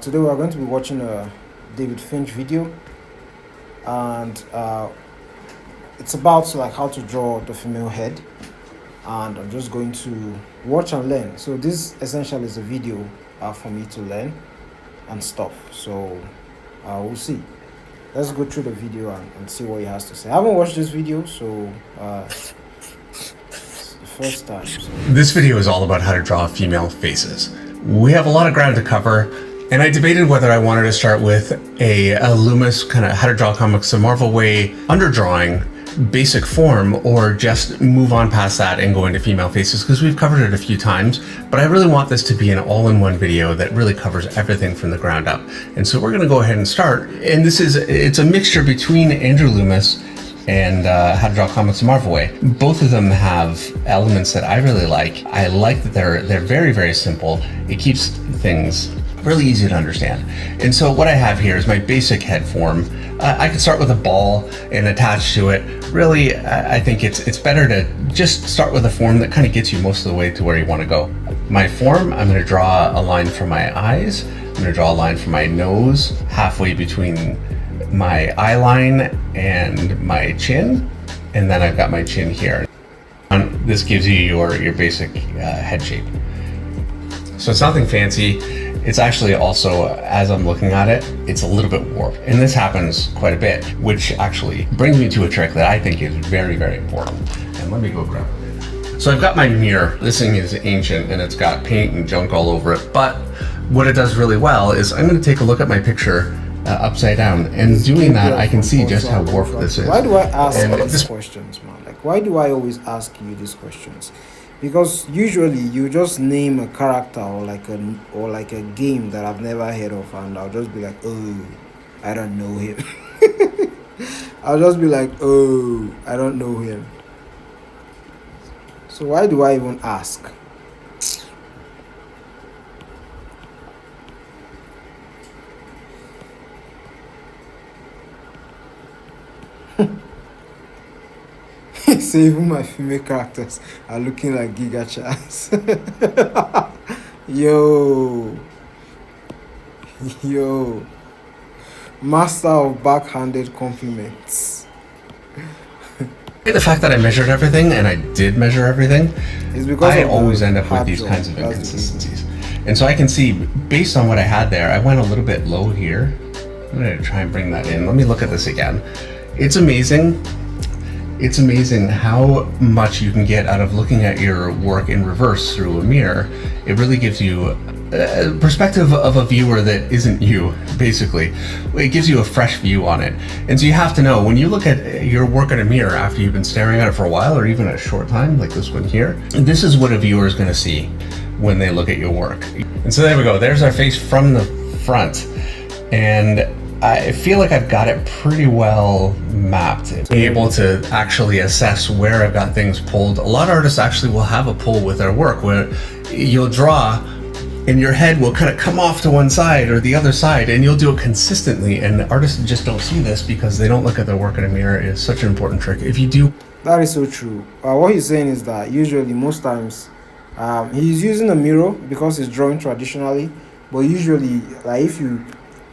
Today we are going to be watching a David Finch video, and it's about like how to draw the female head. And I'm just going to watch and learn. So this essentially is a video for me to learn and stuff. So we'll see. Let's go through the video and see what he has to say. I haven't watched this video, so it's the first time. So. This video is all about how to draw female faces. We have a lot of ground to cover, and I debated whether I wanted to start with a Loomis kind of how to draw comics the Marvel way underdrawing basic form, or just move on past that and go into female faces, because we've covered it a few times. But I really want this to be an all-in-one video that really covers everything from the ground up. And so we're going to go ahead and start. And it's a mixture between Andrew Loomis and How to Draw Comics the Marvel Way. Both of them have elements that I really like. I like that they're very, very simple. It keeps things really easy to understand. And so what I have here is my basic head form. I could start with a ball and attach to it. Really, I think it's better to just start with a form that kind of gets you most of the way to where you want to go. My form, I'm going to draw a line for my eyes. I'm going to draw a line for my nose, halfway between my eye line and my chin, and then I've got my chin here. And this gives you your basic head shape. So it's nothing fancy. It's actually also, as I'm looking at it, it's a little bit warped. And this happens quite a bit, which actually brings me to a trick that I think is very, very important. And let me go grab it. So I've got my mirror. This thing is ancient and it's got paint and junk all over it. But what it does really well is I'm going to take a look at my picture upside down. And doing that, I can see just how warped this is. Why do I ask these questions, man? Like, why do I always ask you these questions? Because usually you just name a character or like a game that I've never heard of, and I'll just be like, oh, I don't know him. I'll just be like, oh, I don't know him. So why do I even ask? So even my female characters are looking like Giga Chance. Yo, master of backhanded compliments. The fact that I measured everything, and I did measure everything, is because I always end up with these kinds of inconsistencies. And so I can see, based on what I had there, I went a little bit low here. I'm going to try and bring that in. Let me look at this again. It's amazing. It's amazing how much you can get out of looking at your work in reverse through a mirror. It really gives you a perspective of a viewer that isn't you, basically. It gives you a fresh view on it. And so you have to know, when you look at your work in a mirror after you've been staring at it for a while, or even a short time, like this one here, this is what a viewer is going to see when they look at your work. And so there we go. There's our face from the front. And I feel like I've got it pretty well mapped. Be able to actually assess where I've got things pulled. A lot of artists actually will have a pull with their work where you'll draw and your head will kind of come off to one side or the other side, and you'll do it consistently, and artists just don't see this because they don't look at their work in a mirror. It's such an important trick. If you do... That is so true. What he's saying is that usually, most times, he's using a mirror because he's drawing traditionally, but usually, like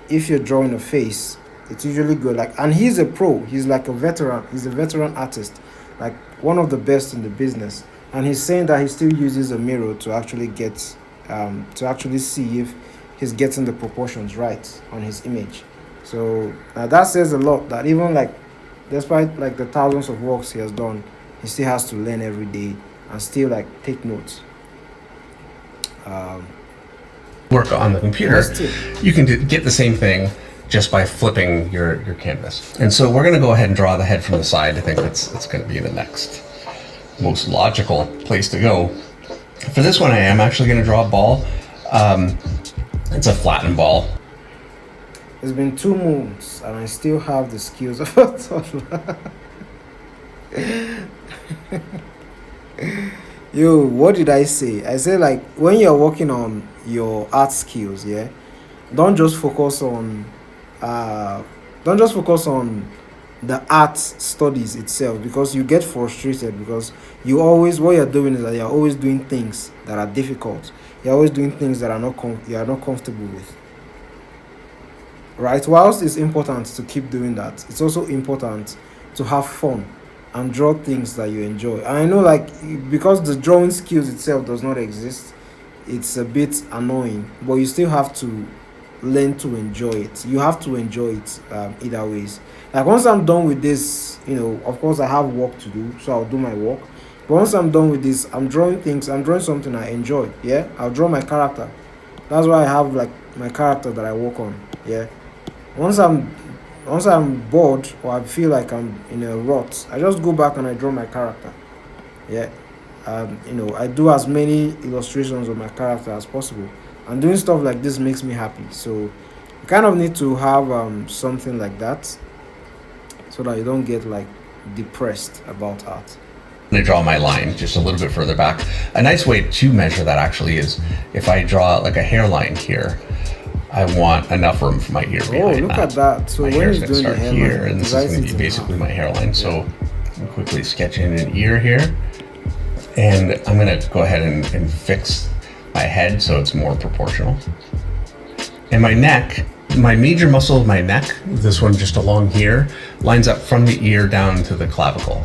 if you're drawing a face, it's usually good. Like, and he's a pro. He's like a veteran. He's a veteran artist, like one of the best in the business. And he's saying that he still uses a mirror to actually see if he's getting the proportions right on his image. So that says a lot. That even like, despite like the thousands of works he has done, he still has to learn every day and still like take notes. Work on the computer, you can get the same thing just by flipping your canvas. And so we're going to go ahead and draw the head from the side. I think that's going to be the next most logical place to go. For this one, I am actually going to draw a ball. It's a flattened ball. It's been 2 months and I still have the skills of a toddler. Yo, what did I say? I said, like, when you're working on your art skills, yeah, don't just focus on the art studies itself, because you get frustrated, because what you're doing is that you're always doing things that are difficult. You're always doing things that you are not comfortable with. right? Whilst it's important to keep doing that, it's also important to have fun and draw things that you enjoy. And I know, like, because the drawing skills itself does not exist, it's a bit annoying, but you still have to learn to enjoy it. You have to enjoy it, either ways. Like, once I'm done with this, of course I have work to do, so I'll do my work. But once I'm done with this, I'm drawing something I enjoy. Yeah, I'll draw my character. That's why I have, like, my character that I work on. Yeah, once I'm bored, or I feel like I'm in a rut, I just go back and I draw my character. Yeah, I do as many illustrations of my character as possible, and doing stuff like this makes me happy. So you kind of need to have something like that, so that you don't get, like, depressed about art. I'm going to draw my line just a little bit further back. A nice way to measure that actually is if I draw like a hairline here, I want enough room for my ear behind look at that. So my when hair's he's going to doing the start hairline, here, and this is going to be basically my hairline. So I'm quickly sketching an ear here, and I'm going to go ahead and fix my head so it's more proportional. And my neck, my major muscle of my neck, this one just along here, lines up from the ear down to the clavicle.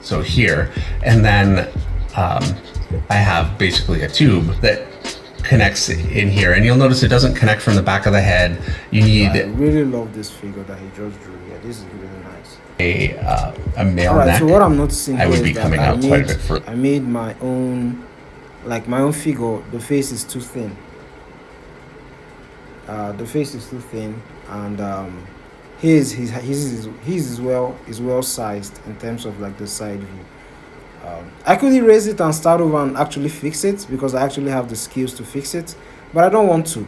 So here, and then I have basically a tube that connects in here, and you'll notice it doesn't connect from the back of the head. You need I really love this figure that he just drew. Yeah, this is really nice. A male Alright, neck. so what I'm noticing I would here be is that coming out quite a bit further. I made my own figure. The face is too thin. And his is well sized in terms of, like, the side view. I could erase it and start over and actually fix it, because I actually have the skills to fix it, but I don't want to.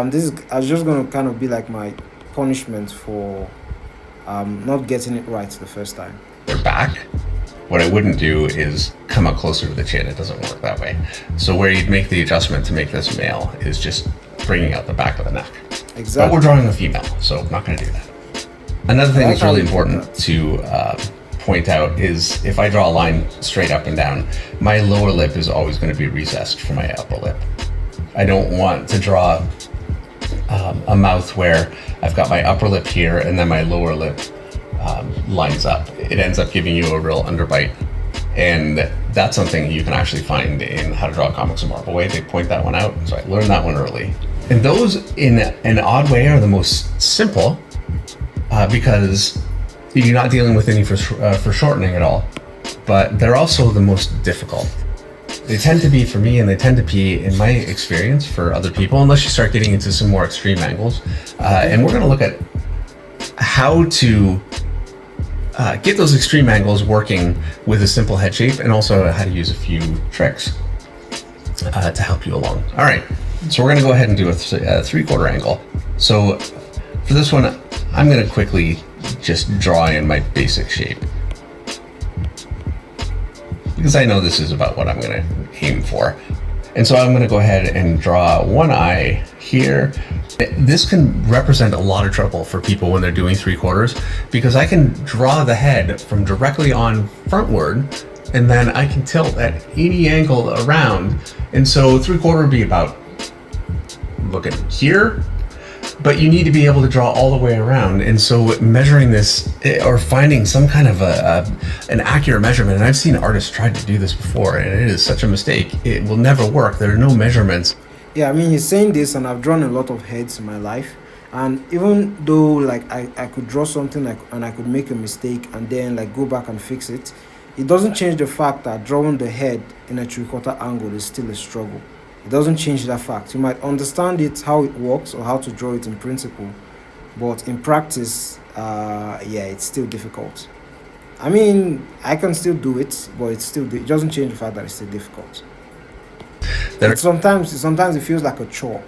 This is just going to kind of be like my punishment for not getting it right the first time. Their back. What I wouldn't do is come up closer to the chin. It doesn't work that way. So where you'd make the adjustment to make this male is just bringing out the back of the neck. Exactly. But we're drawing a female, so I'm not going to do that. Another thing that's really important to point out is if I draw a line straight up and down, my lower lip is always going to be recessed from my upper lip. I don't want to draw a mouth where I've got my upper lip here and then my lower lip lines up. It ends up giving you a real underbite. And that's something you can actually find in How to Draw Comics a Marvel Way. They point that one out, so I learned that one early. And those, in an odd way, are the most simple, because you're not dealing with any foreshortening at all, but they're also the most difficult. They tend to be for me, and they tend to be, in my experience, for other people, unless you start getting into some more extreme angles. And we're going to look at how to get those extreme angles working with a simple head shape, and also how to use a few tricks to help you along. All right, so we're going to go ahead and do a 3/4 angle. So for this one, I'm going to quickly just draw in my basic shape, because I know this is about what I'm going to aim for. And so I'm going to go ahead and draw one eye here. This can represent a lot of trouble for people when they're doing 3/4, because I can draw the head from directly on frontward, and then I can tilt at any angle around. And so 3/4 would be about looking here, but you need to be able to draw all the way around. And so measuring this, or finding some kind of an accurate measurement, and I've seen artists try to do this before, and it is such a mistake. It will never work. There are no measurements. Yeah, I mean, he's saying this, and I've drawn a lot of heads in my life, and even though, like, I could draw something, like, and I could make a mistake and then, like, go back and fix it, it doesn't change the fact that drawing the head in a 3/4 angle is still a struggle. It doesn't change that fact. You might understand it, how it works, or how to draw it in principle, but in practice, it's still difficult. I mean, I can still do it, but it doesn't change the fact that it's still difficult. Sometimes it feels like a chore.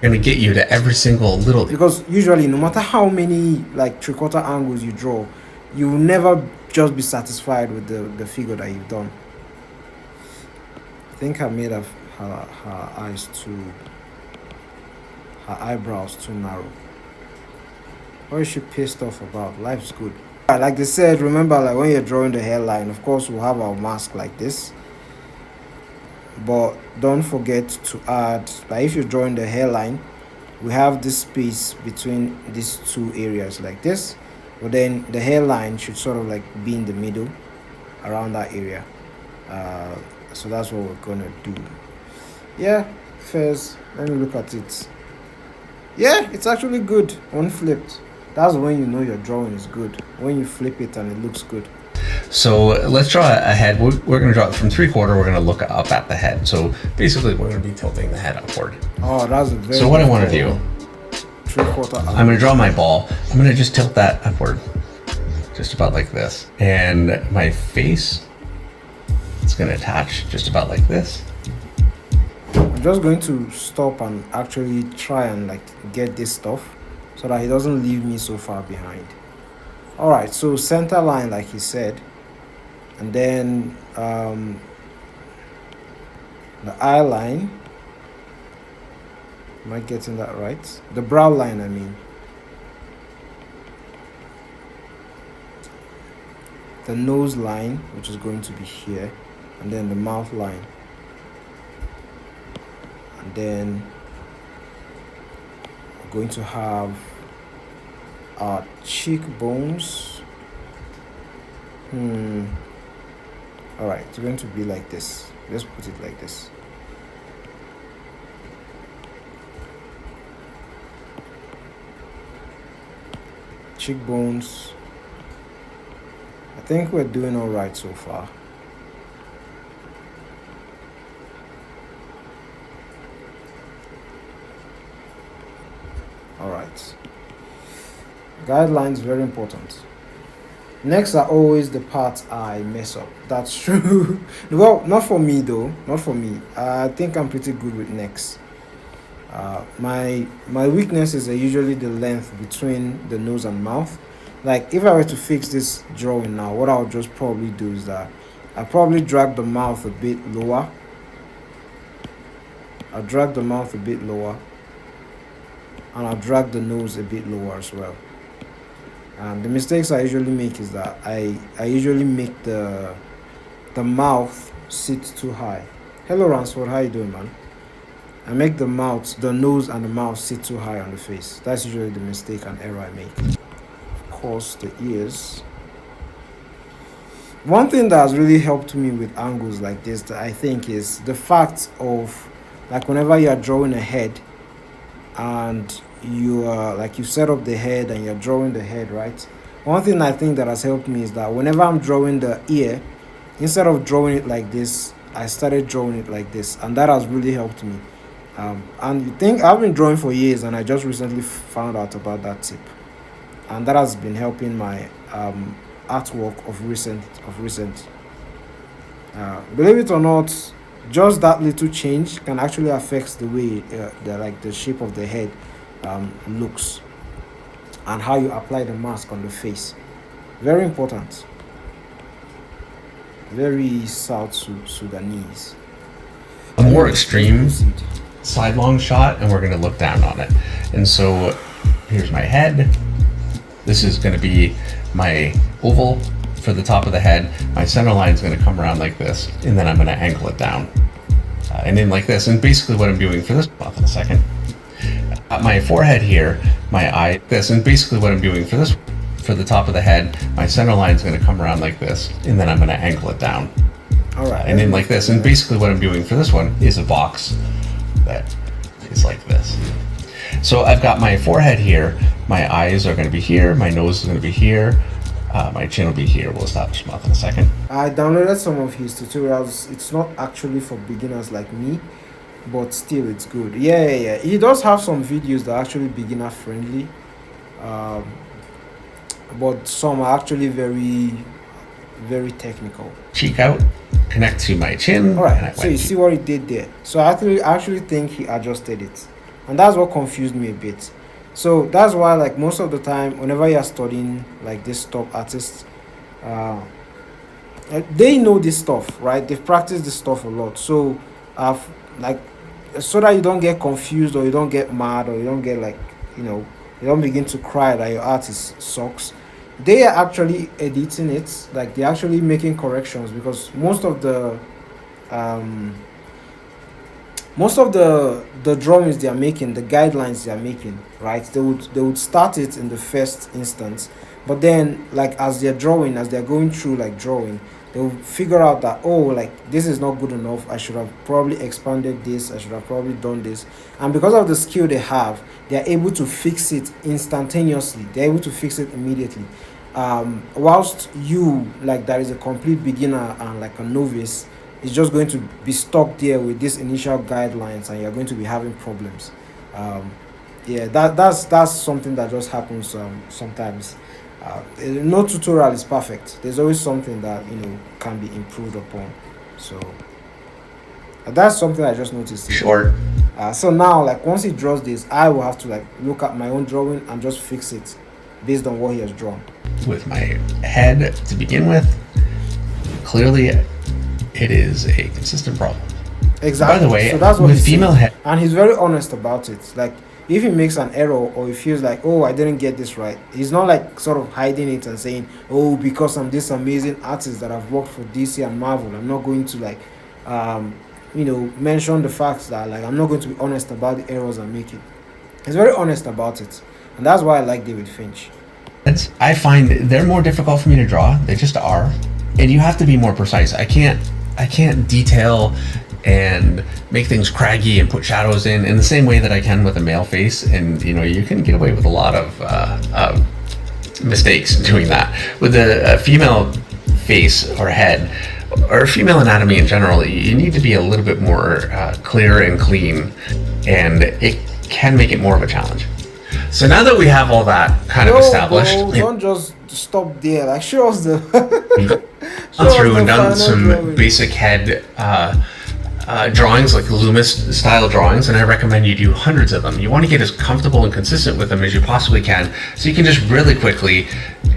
Going to get you to every single little, because usually, no matter how many, like, 3/4 angles you draw, you will never just be satisfied with the figure that you've done. I think I made her eyebrows too narrow. What is she pissed off about? Life's good. Like they said, remember, like, when you're drawing the hairline, of course we'll have our mask like this, but don't forget to add, like, if you're drawing the hairline, we have this space between these two areas like this, but then the hairline should sort of like be in the middle around that area. So that's what we're gonna do. Yeah, first let me look at it. Yeah, it's actually good when flipped. That's when you know your drawing is good, when you flip it and it looks good. So let's draw a head. We're going to draw it from 3/4. We're going to look up at the head. So basically, we're going to be tilting the head upward. Oh, that's a very. So what I want to do, 3/4. I'm going to draw my ball. I'm going to just tilt that upward, just about like this. And my face, it's going to attach just about like this. I'm just going to stop and actually try and like get this stuff so that he doesn't leave me so far behind. All right, so center line, like he said, and then the eye line. Am I getting that right? The brow line, I mean. The nose line, which is going to be here, and then the mouth line. And then we're going to have our cheekbones. All right, it's going to be like this. Let's put it like this. Cheekbones. I think we're doing all right so far. All right. Guidelines, very important. Necks are always the parts I mess up. That's true. Well, not for me though. Not for me. I think I'm pretty good with necks. My weaknesses are usually the length between the nose and mouth. Like if I were to fix this drawing now, what I'll just probably do is that I'll probably drag the mouth a bit lower. I'll drag the mouth a bit lower. And I'll drag the nose a bit lower as well. And the mistakes I usually make is that I usually make the mouth sit too high. Hello Ransford, how you doing, man? I make the nose and the mouth sit too high on the face. That's usually the mistake and error I make. Of course, the ears. One thing that has really helped me with angles like this, that I think, is the fact of, like, whenever you are drawing a head and you set up the head and you're drawing the head, right? One thing I think that has helped me is that whenever I'm drawing the ear, instead of drawing it like this, I started drawing it like this, and that has really helped me. And you think I've been drawing for years, and I just recently found out about that tip, and that has been helping my artwork of recent. Believe it or not, just that little change can actually affect the way the shape of the head looks, and how you apply the mask on the face. Very important. Very South Sudanese. A more extreme sidelong shot, and we're going to look down on it. And so here's my head. This is going to be my oval for the top of the head. My center line is going to come around like this, and then I'm going to angle it down and in like this. And basically what I'm doing for this, in a second, my forehead here, my eye, this, and basically what I'm doing for this, for the top of the head, my center line is going to come around like this, and then I'm going to angle it down. All right. And in like this. And basically what I'm doing for this one is a box that is like this. So I've got my forehead here, my eyes are going to be here, my nose is going to be here, my chin will be here. We'll establish mouth in a second. I downloaded some of his tutorials. It's not actually for beginners like me, but still it's good. Yeah. He does have some videos that are actually beginner friendly, but some are actually very, very technical. Cheek out, connect to my chin. All right, so you see what he did there. So I actually think he adjusted it, and that's what confused me a bit. So that's why, like, most of the time whenever you're studying like this top artists, they know this stuff, right? They've practiced this stuff a lot. So like, so that you don't get confused, or you don't get mad, or you don't get, like, you don't begin to cry that your artist sucks. They are actually editing it, like they're actually making corrections, because most of the most of the drawings they are making, the guidelines they are making, right? They would start it in the first instance, but then like as they're drawing, as they're going through like drawing, they'll figure out that, oh, like this is not good enough. I should have probably expanded this. I should have probably done this. And because of the skill they have, they're able to fix it instantaneously. They're able to fix it immediately. Whilst you, like, there is a complete beginner and like a novice, is just going to be stuck there with these initial guidelines, and you're going to be having problems. um, yeah, that's something that just happens sometimes. No tutorial is perfect. There's always something that can be improved upon. So that's something I just noticed here. Short. So now, like, once he draws this, I will have to like look at my own drawing and just fix it based on what he has drawn. With my head to begin with, clearly it is a consistent problem. Exactly. By the way, so that's what with he's female saying. head, And he's very honest about it. Like, if he makes an error or he feels like, oh, I didn't get this right, he's not like sort of hiding it and saying, oh, because I'm this amazing artist that I've worked for DC and Marvel, I'm not going to like um mention the facts that, like, I'm not going to be honest about the errors I'm making. He's very honest about it, and that's why I like David Finch. I find they're more difficult for me to draw. They just are, and you have to be more precise. I can't detail and make things craggy and put shadows in the same way that I can with a male face. And you can get away with a lot of mistakes doing that. With a female face or head, or female anatomy in general, you need to be a little bit more clear and clean, and it can make it more of a challenge. So now that we have all that kind of established, Bro, don't just stop there. Like, show us the. gone through and done final some drawing. basic head drawings, like Loomis style drawings, and I recommend you do hundreds of them. You want to get as comfortable and consistent with them as you possibly can, so you can just really quickly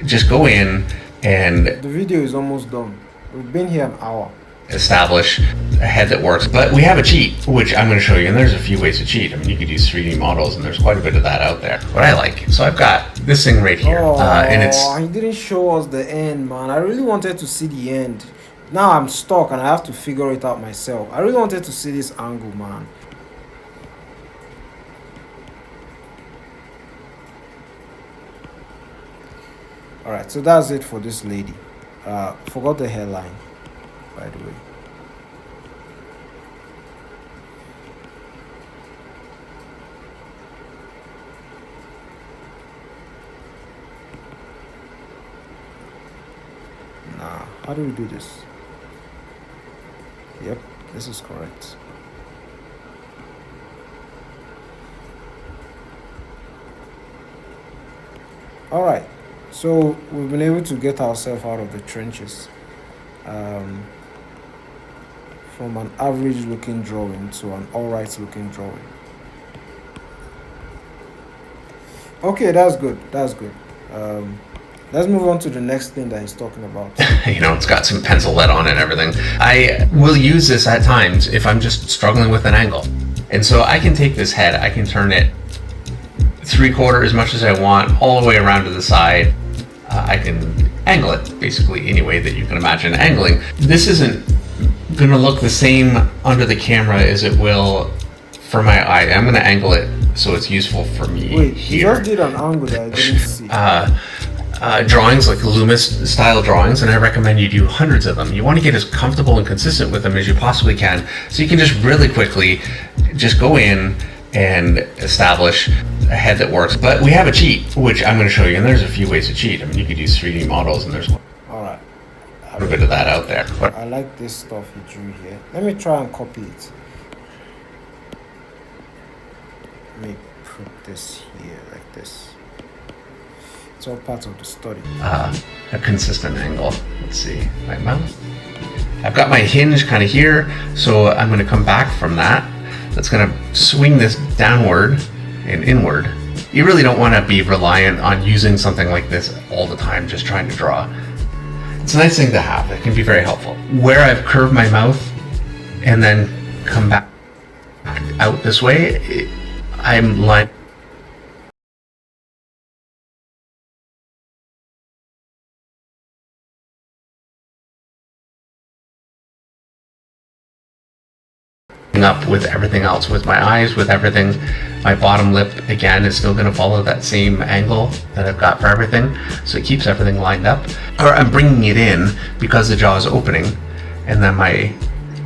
just go in and The video is almost done. We've been here an hour. establish a head that works. But we have a cheat, which I'm going to show you, and there's a few ways to cheat. I mean, you could use 3D models, and there's quite a bit of that out there. What I like, so I've got this thing right here, and it's He didn't show us the end, man. I really wanted to see the end. Now I'm stuck and I have to figure it out myself. I really wanted to see this angle, man. Alright, so that's it for this lady. Forgot the hairline, by the way. Nah, how do we do this? Yep, this is correct. Alright, so we've been able to get ourselves out of the trenches. Um, from an average looking drawing to an alright looking drawing. Okay, that's good. That's good. Let's move on to the next thing that he's talking about. it's got some pencil lead on it and everything. I will use this at times if I'm just struggling with an angle. And so I can take this head, I can turn it 3/4 as much as I want, all the way around to the side. I can angle it basically any way that you can imagine angling. This isn't going to look the same under the camera as it will for my eye. I'm going to angle it so it's useful for me. Wait, here. you just did an angle that I didn't see. Drawings, like Loomis style drawings, and I recommend you do hundreds of them. You want to get as comfortable and consistent with them as you possibly can, so you can just really quickly just go in and establish a head that works. But we have a cheat, which I'm going to show you, and there's a few ways to cheat. I mean, you could use 3D models, and there's Alright. a bit of that out there. But I like this stuff he drew here. Let me try and copy it. Let me put this here like this. It's all part of the study. a consistent angle. Let's see, my mouth. I've got my hinge kind of here, so I'm going to come back from that. That's going to swing this downward and inward. You really don't want to be reliant on using something like this all the time, just trying to draw. It's a nice thing to have. It can be very helpful. Where I've curved my mouth and then come back out this way, I'm lining lining up with everything else, with my eyes, with everything. My bottom lip, again, is still going to follow that same angle that I've got for everything, so it keeps everything lined up. Or I'm bringing it in because the jaw is opening, and then my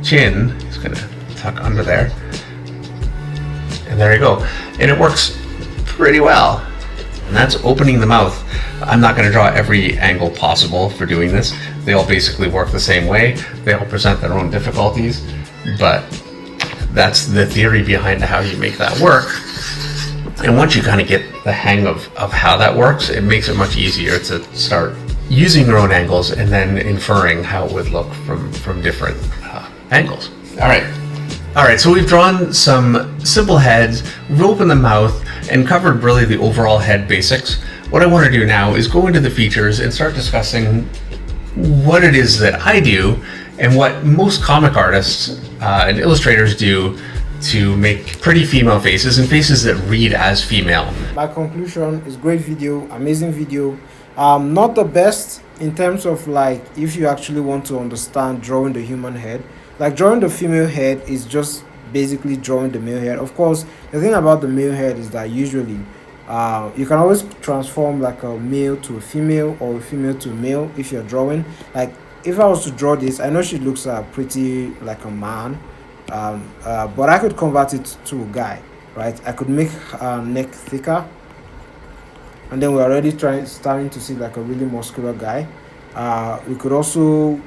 chin is going to tuck under there. And there you go. And it works pretty well. And that's opening the mouth. I'm not going to draw every angle possible for doing this. They all basically work the same way. They all present their own difficulties, but that's the theory behind how you make that work. And once you kind of get the hang of how that works, it makes it much easier to start using your own angles and then inferring how it would look from different angles. All right, so we've drawn some simple heads, we've opened the mouth, and covered really the overall head basics. What I want to do now is go into the features and start discussing what it is that I do and what most comic artists and illustrators do to make pretty female faces and faces that read as female. My conclusion is great video, amazing video. Not the best in terms of like if you actually want to understand drawing the human head. Like drawing the female head is just basically drawing the male head. Of course, the thing about the male head is that usually you can always transform like a male to a female or a female to a male if you're drawing. Like if I was to draw this, I know she looks pretty like a man, but I could convert it to a guy, right? I could make her neck thicker, and then we're already starting to see like a really muscular guy. We could also,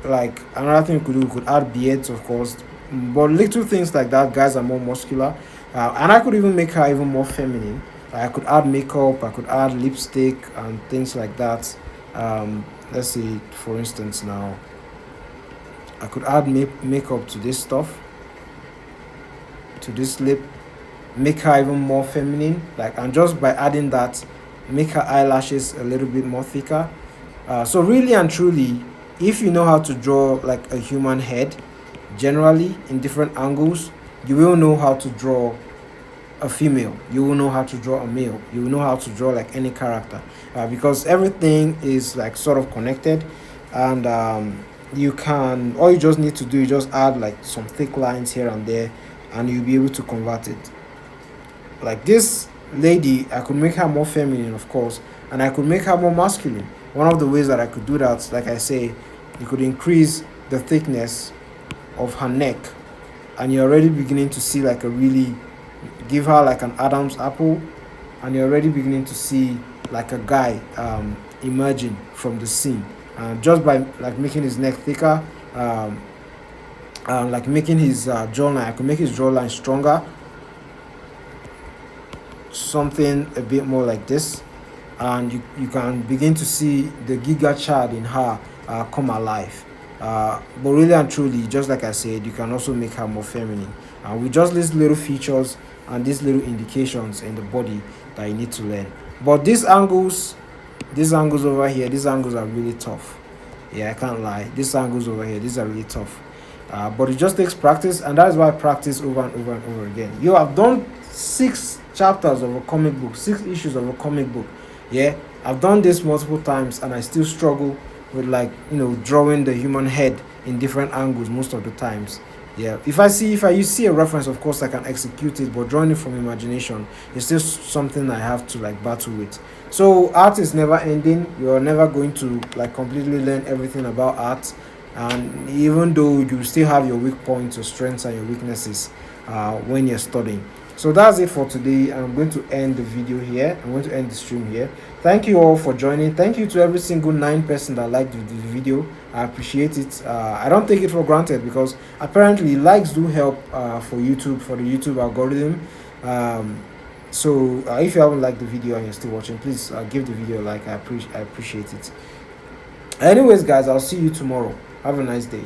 like another thing we could do, we could add beards, of course, but little things like that. Guys are more muscular, and I could even make her even more feminine. I could add makeup, I could add lipstick and things like that. Let's see, for instance, now I could add makeup to this stuff, to this lip, make her even more feminine, like, and just by adding that, make her eyelashes a little bit more thicker. So really and truly, if you know how to draw like a human head generally in different angles, you will know how to draw a female, you will know how to draw a male, you will know how to draw like any character, because everything is like sort of connected. And you can, all you just need to do is just add like some thick lines here and there, and you'll be able to convert it. Like this lady, I could make her more feminine, of course, and I could make her more masculine. One of the ways that I could do that, like I say, you could increase the thickness of her neck, and you're already beginning to see like a really, give her like an Adam's apple, and you're already beginning to see like a guy emerging from the scene, just by like making his neck thicker, like making his jawline. I could make his jawline stronger, something a bit more like this, and you can begin to see the giga child in her come alive. But really and truly, just like I said, you can also make her more feminine, with just these little features and these little indications in the body that you need to learn. But these angles over here, these angles are really tough. Yeah, I can't lie, these angles over here, these are really tough. But it just takes practice, and that's why I practice over and over and over again. I've done 6 chapters of a comic book, 6 issues of a comic book. Yeah, I've done this multiple times, and I still struggle with, like, drawing the human head in different angles most of the times. Yeah, if you see a reference, of course I can execute it, but drawing it from imagination is still something I have to like battle with. So art is never ending. You're never going to like completely learn everything about art, and even though you still have your weak points, your strengths and your weaknesses when you're studying. So that's it for today. I'm going to end the video here. I'm going to end the stream here. Thank you all for joining. Thank you to every single 9 person that liked the video. I appreciate it. I don't take it for granted, because apparently likes do help for YouTube, for the YouTube algorithm. So if you haven't liked the video and you're still watching, please give the video a like. I appreciate it. Anyways, guys, I'll see you tomorrow. Have a nice day.